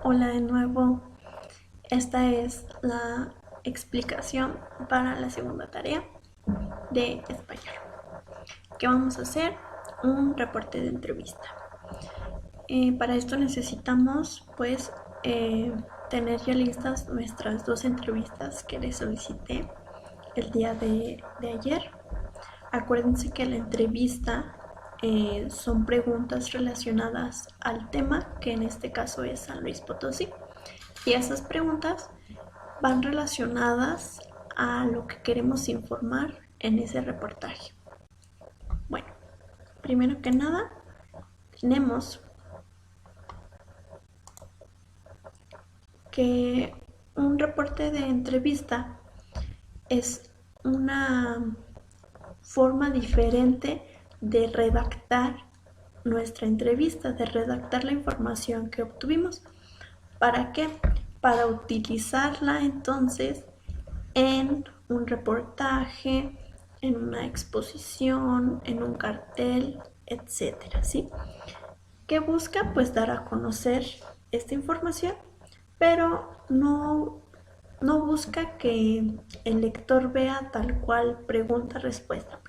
Hola de nuevo, esta es la explicación para la segunda tarea de español. ¿Qué vamos a hacer? Un reporte de entrevista. Para esto necesitamos tener ya listas nuestras dos entrevistas que les solicité el día de ayer. Acuérdense que la entrevista son preguntas relacionadas al tema, que en este caso es San Luis Potosí. Y esas preguntas van relacionadas a lo que queremos informar en ese reportaje. Bueno, primero que nada, tenemos que un reporte de entrevista es una forma diferente de redactar nuestra entrevista, de redactar la información que obtuvimos. ¿Para qué? Para utilizarla entonces en un reportaje, en una exposición, en un cartel, etcétera, ¿sí? ¿Qué busca? Pues dar a conocer esta información, pero no busca que el lector vea tal cual pregunta-respuesta.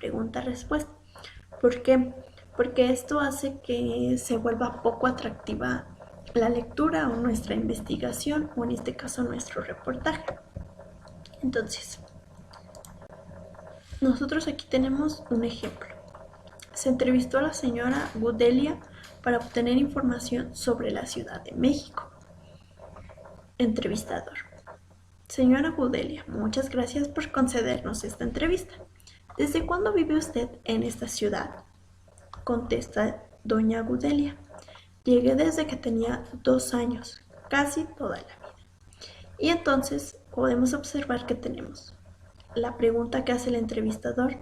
¿Por qué? Porque esto hace que se vuelva poco atractiva la lectura o nuestra investigación, o en este caso nuestro reportaje. Entonces, nosotros aquí tenemos un ejemplo. Se entrevistó a la señora Gudelia para obtener información sobre la Ciudad de México. Entrevistador: señora Gudelia, muchas gracias por concedernos esta entrevista. ¿Desde cuándo vive usted en esta ciudad? Contesta doña Gudelia: llegué desde que tenía 2 años, casi toda la vida. Y entonces podemos observar que tenemos la pregunta que hace el entrevistador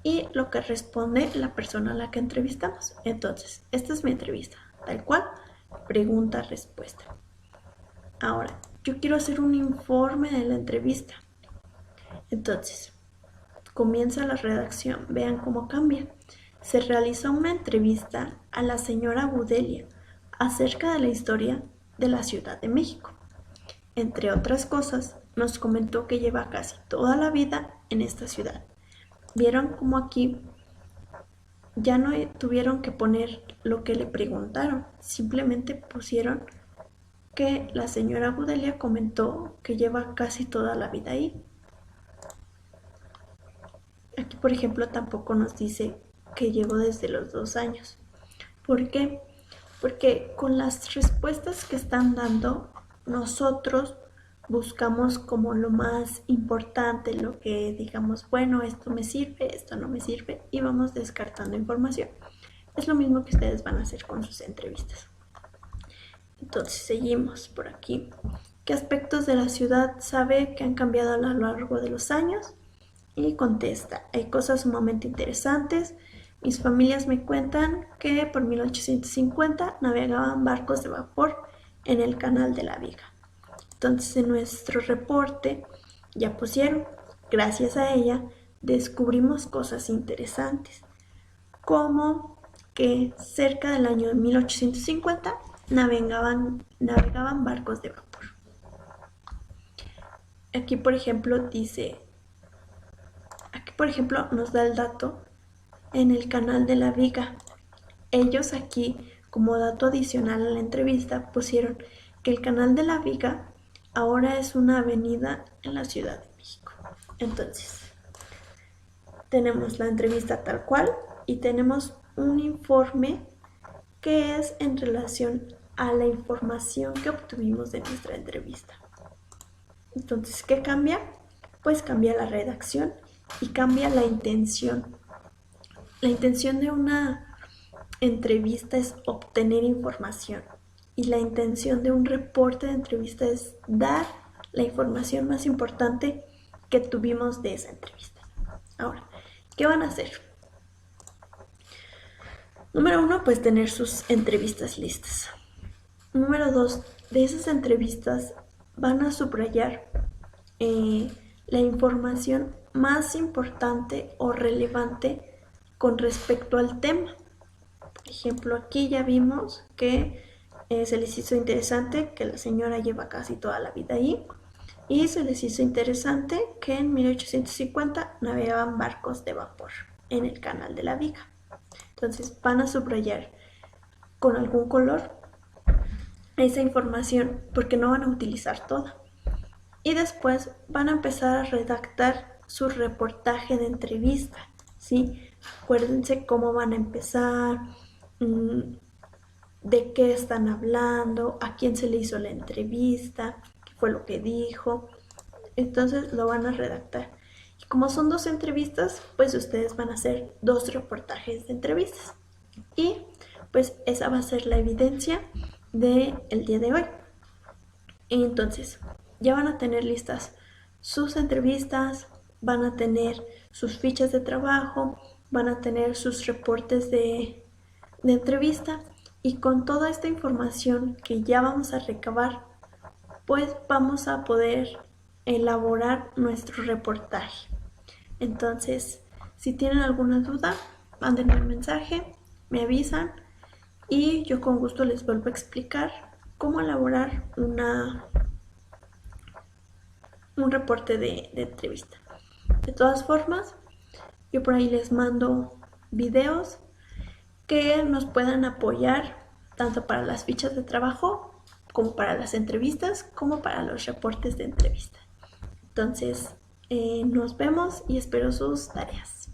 y lo que responde la persona a la que entrevistamos. Entonces, esta es mi entrevista, tal cual, pregunta-respuesta. Ahora, yo quiero hacer un informe de la entrevista. Entonces, comienza la redacción. Vean cómo cambia. Se realizó una entrevista a la señora Gudelia acerca de la historia de la Ciudad de México. Entre otras cosas, nos comentó que lleva casi toda la vida en esta ciudad. Vieron cómo aquí ya no tuvieron que poner lo que le preguntaron, simplemente pusieron que la señora Gudelia comentó que lleva casi toda la vida ahí. Aquí, por ejemplo, tampoco nos dice que llegó desde los 2 años. ¿Por qué? Porque con las respuestas que están dando, nosotros buscamos como lo más importante, lo que digamos, bueno, esto me sirve, esto no me sirve, y vamos descartando información. Es lo mismo que ustedes van a hacer con sus entrevistas. Entonces seguimos por aquí. ¿Qué aspectos de la ciudad sabe que han cambiado a lo largo de los años? Y contesta: hay cosas sumamente interesantes. Mis familias me cuentan que por 1850 navegaban barcos de vapor en el Canal de la Viga. Entonces, en nuestro reporte ya pusieron: gracias a ella descubrimos cosas interesantes, como que cerca del año 1850 navegaban barcos de vapor. Aquí, por ejemplo, nos da el dato en el Canal de la Viga. Ellos aquí, como dato adicional a la entrevista, pusieron que el Canal de la Viga ahora es una avenida en la Ciudad de México. Entonces, tenemos la entrevista tal cual y tenemos un informe que es en relación a la información que obtuvimos de nuestra entrevista. Entonces, ¿qué cambia? Pues cambia la redacción y cambia la intención. La intención de una entrevista es obtener información y la intención de un reporte de entrevista es dar la información más importante que tuvimos de esa entrevista. Ahora, ¿qué van a hacer? Número 1, pues tener sus entrevistas listas. Número 2, de esas entrevistas van a subrayar la información más importante o relevante con respecto al tema. Por ejemplo, aquí ya vimos que Se les hizo interesante que la señora lleva casi toda la vida ahí y se les hizo interesante que en 1850 navegaban barcos de vapor en el Canal de la Viga. Entonces van a subrayar con algún color esa información porque no van a utilizar toda. Y después van a empezar a redactar su reportaje de entrevista, ¿sí? Acuérdense cómo van a empezar, de qué están hablando, a quién se le hizo la entrevista, qué fue lo que dijo. Entonces lo van a redactar. Y como son 2 entrevistas, pues ustedes van a hacer 2 reportajes de entrevistas. Y pues esa va a ser la evidencia del día de hoy. Entonces, ya van a tener listas sus entrevistas, van a tener sus fichas de trabajo, van a tener sus reportes de entrevista y con toda esta información que ya vamos a recabar, pues vamos a poder elaborar nuestro reportaje. Entonces, si tienen alguna duda, mándenme un mensaje, me avisan y yo con gusto les vuelvo a explicar cómo elaborar un reporte de entrevista. De todas formas, yo por ahí les mando videos que nos puedan apoyar tanto para las fichas de trabajo como para las entrevistas como para los reportes de entrevista. Entonces, nos vemos y espero sus tareas.